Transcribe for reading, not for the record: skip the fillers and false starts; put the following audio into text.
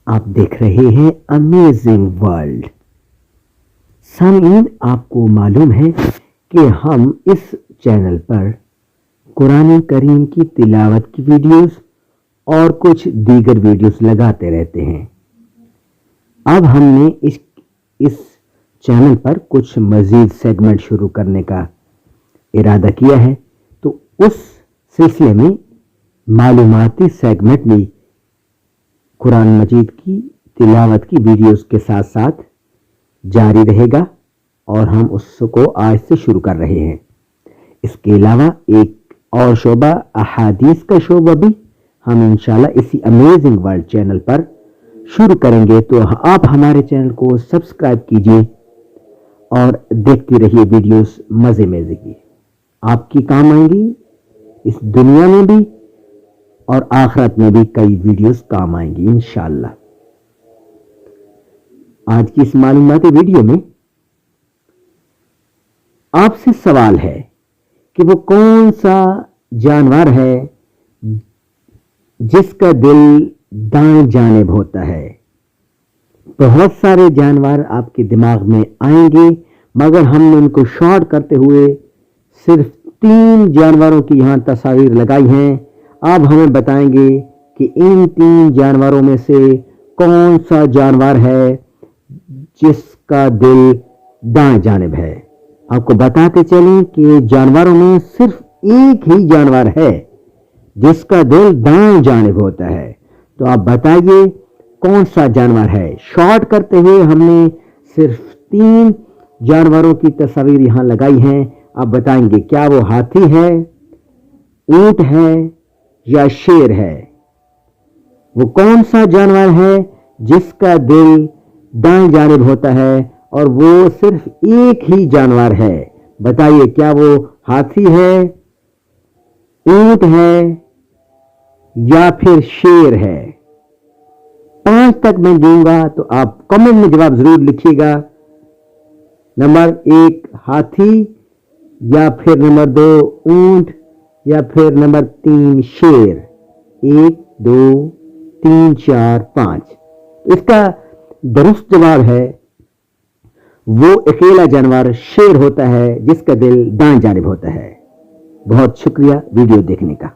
آپ دیکھ رہے ہیں امیزنگ ورلڈ۔ سامعین، آپ کو معلوم ہے کہ ہم اس چینل پر قرآن کریم کی تلاوت کی ویڈیوز اور کچھ دیگر ویڈیوز لگاتے رہتے ہیں۔ اب ہم نے اس چینل پر کچھ مزید سیگمنٹ شروع کرنے کا ارادہ کیا ہے، تو اس سلسلے میں معلوماتی سیگمنٹ بھی قرآن مجید کی تلاوت کی ویڈیوز کے ساتھ ساتھ جاری رہے گا، اور ہم اس کو آج سے شروع کر رہے ہیں۔ اس کے علاوہ ایک اور شعبہ احادیث کا شعبہ بھی ہم انشاءاللہ اسی امیزنگ ورلڈ چینل پر شروع کریں گے، تو آپ ہمارے چینل کو سبسکرائب کیجئے اور دیکھتے رہیے ویڈیوز مزے کی۔ آپ کی کام آئیں گی، اس دنیا میں بھی اور آخرت میں بھی کئی ویڈیوز کام آئیں گی انشاءاللہ۔ آج کی اس معلوماتی ویڈیو میں آپ سے سوال ہے کہ وہ کون سا جانور ہے جس کا دل دائیں جانب ہوتا ہے۔ بہت سارے جانور آپ کے دماغ میں آئیں گے، مگر ہم نے ان کو شارٹ کرتے ہوئے صرف 3 جانوروں کی یہاں تصاویر لگائی ہیں۔ آپ ہمیں بتائیں گے کہ ان 3 جانوروں میں سے کون سا جانور ہے جس کا دل دائیں جانب ہے۔ آپ کو بتاتے چلیں کہ جانوروں میں صرف ایک ہی جانور ہے جس کا دل دائیں جانب ہوتا ہے، تو آپ بتائیے کون سا جانور ہے۔ شارٹ کرتے ہوئے ہم نے صرف 3 جانوروں کی تصاویر یہاں لگائی ہیں۔ آپ بتائیں گے کیا وہ ہاتھی ہے، اونٹ ہے یا شیر ہے۔ وہ کون سا جانور ہے جس کا دل دائیں جانب ہوتا ہے اور وہ صرف ایک ہی جانور ہے۔ بتائیے کیا وہ ہاتھی ہے، اونٹ ہے یا پھر شیر ہے۔ 5 تک میں دوں گا تو آپ کمنٹ میں جواب ضرور لکھیے گا۔ نمبر 1 ہاتھی، یا پھر نمبر 2 اونٹ، یا پھر نمبر 3 شیر۔ 1 2 3 4 5۔ اس کا درست جواب ہے وہ اکیلا جانور شیر ہوتا ہے جس کا دل دائیں جانب ہوتا ہے۔ بہت شکریہ ویڈیو دیکھنے کا۔